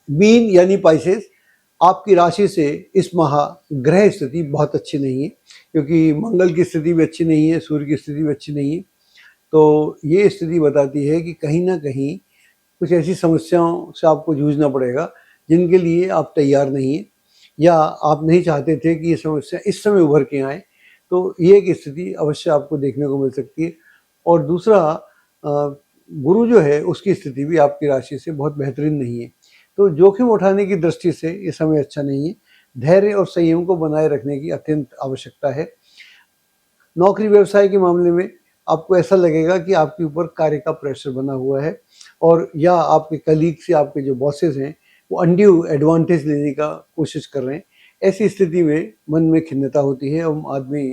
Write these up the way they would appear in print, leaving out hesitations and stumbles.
Mean यानी Pisces, आपकी राशि से इस माह ग्रह स्थिति बहुत अच्छी नहीं है, क्योंकि मंगल की स्थिति भी अच्छी नहीं है, सूर्य की स्थिति भी अच्छी नहीं है। तो ये स्थिति बताती है कि कहीं ना कहीं कुछ ऐसी समस्याओं से आपको जूझना पड़ेगा जिनके लिए आप तैयार नहीं हैं, या आप नहीं चाहते थे कि ये समस्या इस समय उभर के आए। तो ये एक स्थिति अवश्य आपको देखने को मिल सकती है। और दूसरा, गुरु जो है उसकी स्थिति भी आपकी राशि से बहुत बेहतरीन नहीं है। तो जोखिम उठाने की दृष्टि से ये समय अच्छा नहीं है। धैर्य और संयम को बनाए रखने की अत्यंत आवश्यकता है। नौकरी व्यवसाय के मामले में आपको ऐसा लगेगा कि आपके ऊपर कार्य का प्रेशर बना हुआ है, और या आपके कलीग से आपके जो बॉसेस हैं वो अनड्यू एडवांटेज लेने का कोशिश कर रहे हैं। ऐसी स्थिति में मन में खिन्नता होती है और आदमी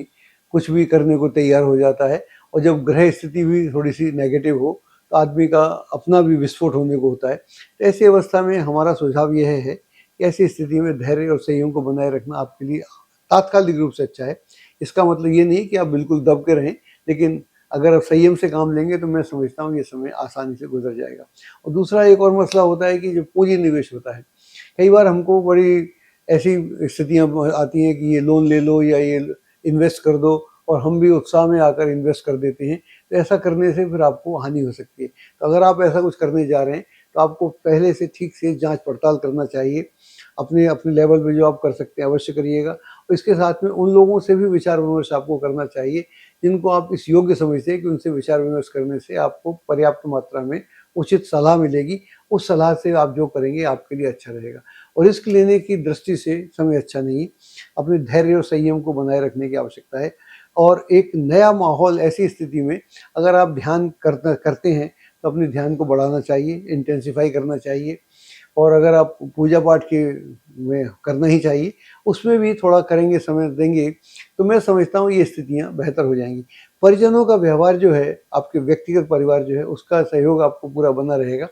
कुछ भी करने को तैयार हो जाता है। और जब ग्रह स्थिति भी थोड़ी सी नेगेटिव हो तो आदमी का अपना भी विस्फोट होने को होता है। तो ऐसी अवस्था में हमारा सुझाव यह है कि ऐसी स्थिति में धैर्य और संयम को बनाए रखना आपके लिए तात्कालिक रूप से अच्छा है। इसका मतलब ये नहीं कि आप बिल्कुल दब के रहें, लेकिन अगर आप संयम से काम लेंगे तो मैं समझता हूँ ये समय आसानी से गुजर जाएगा। और दूसरा एक और मसला होता है कि जो पूंजी निवेश होता है, कई बार हमको बड़ी ऐसी स्थितियाँ आती हैं कि ये लोन ले लो या ये इन्वेस्ट कर दो, और हम भी उत्साह में आकर इन्वेस्ट कर देते हैं। तो ऐसा करने से फिर आपको हानि हो सकती है। तो अगर आप ऐसा कुछ करने जा रहे हैं तो आपको पहले से ठीक से जांच पड़ताल करना चाहिए। अपने अपने लेवल पे जो आप कर सकते हैं अवश्य करिएगा। और इसके साथ में उन लोगों से भी विचार विमर्श आपको करना चाहिए जिनको आप इस योग्य समझते हैं कि उनसे विचार विमर्श करने से आपको पर्याप्त मात्रा में उचित सलाह मिलेगी। उस सलाह से आप जो करेंगे आपके लिए अच्छा रहेगा। और रिस्क लेने की दृष्टि से समय अच्छा नहीं। अपने धैर्य और संयम को बनाए रखने की आवश्यकता है। और एक नया माहौल, ऐसी स्थिति में अगर आप ध्यान करते हैं तो अपने ध्यान को बढ़ाना चाहिए, इंटेंसिफाई करना चाहिए। और अगर आप पूजा पाठ के में करना ही चाहिए, उसमें भी थोड़ा करेंगे, समय देंगे, तो मैं समझता हूँ ये स्थितियाँ बेहतर हो जाएंगी। परिजनों का व्यवहार जो है, आपके व्यक्तिगत परिवार जो है, उसका सहयोग आपको पूरा बना रहेगा।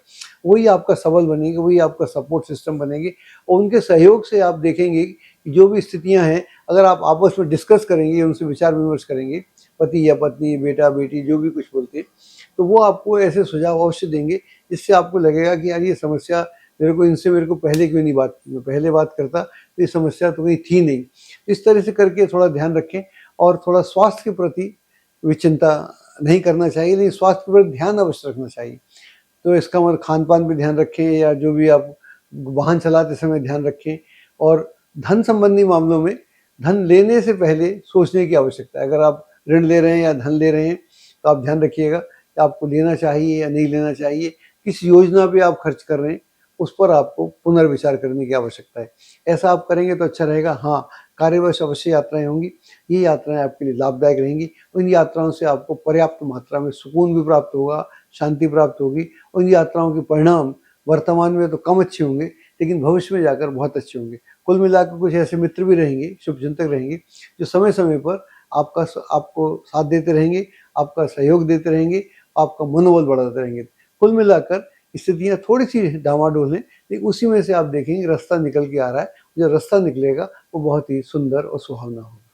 वही आपका सबल बनेंगे, वही आपका सपोर्ट सिस्टम बनेंगे। और उनके सहयोग से आप देखेंगे कि जो भी स्थितियाँ हैं, अगर आप आपस में डिस्कस करेंगे, उनसे विचार विमर्श करेंगे, पति या पत्नी, बेटा बेटी जो भी कुछ बोलते हैं, तो वो आपको ऐसे सुझाव अवश्य देंगे जिससे आपको लगेगा कि यार ये समस्या मेरे को पहले क्यों नहीं बात की, मैं पहले बात करता तो ये समस्या तो कहीं थी नहीं। इस तरह से करके थोड़ा ध्यान रखें। और थोड़ा स्वास्थ्य के प्रति विचिंता नहीं करना चाहिए, लेकिन स्वास्थ्य पर ध्यान अवश्य रखना चाहिए। तो इसका मतलब खान पान पे ध्यान रखें, या जो भी आप वाहन चलाते समय ध्यान रखें। और धन संबंधी मामलों में धन लेने से पहले सोचने की आवश्यकता है। अगर आप ऋण ले रहे हैं या धन ले रहे हैं तो आप ध्यान रखिएगा कि आपको लेना चाहिए या नहीं लेना चाहिए। किस योजना पे आप खर्च कर रहे हैं उस पर आपको पुनर्विचार करने की आवश्यकता है। ऐसा आप करेंगे तो अच्छा रहेगा। हाँ, कार्यवश अवश्य यात्राएं होंगी। ये यात्राएं आपके लिए लाभदायक रहेंगी। उन यात्राओं से आपको पर्याप्त मात्रा में सुकून भी प्राप्त होगा, शांति प्राप्त होगी। उन यात्राओं के परिणाम वर्तमान में तो कम अच्छे होंगे, लेकिन भविष्य में जाकर बहुत अच्छे होंगे। कुल मिलाकर कुछ ऐसे मित्र भी रहेंगे, शुभचिंतक रहेंगे, जो समय समय पर आपको साथ देते रहेंगे, आपका सहयोग देते रहेंगे, आपका मनोबल बढ़ाते रहेंगे। कुल मिलाकर स्थितियाँ थोड़ी सी डामाडोल हैं, लेकिन उसी में से आप देखेंगे रास्ता निकल के आ रहा है। जो रास्ता निकलेगा वो बहुत ही सुंदर और सुहावना होगा।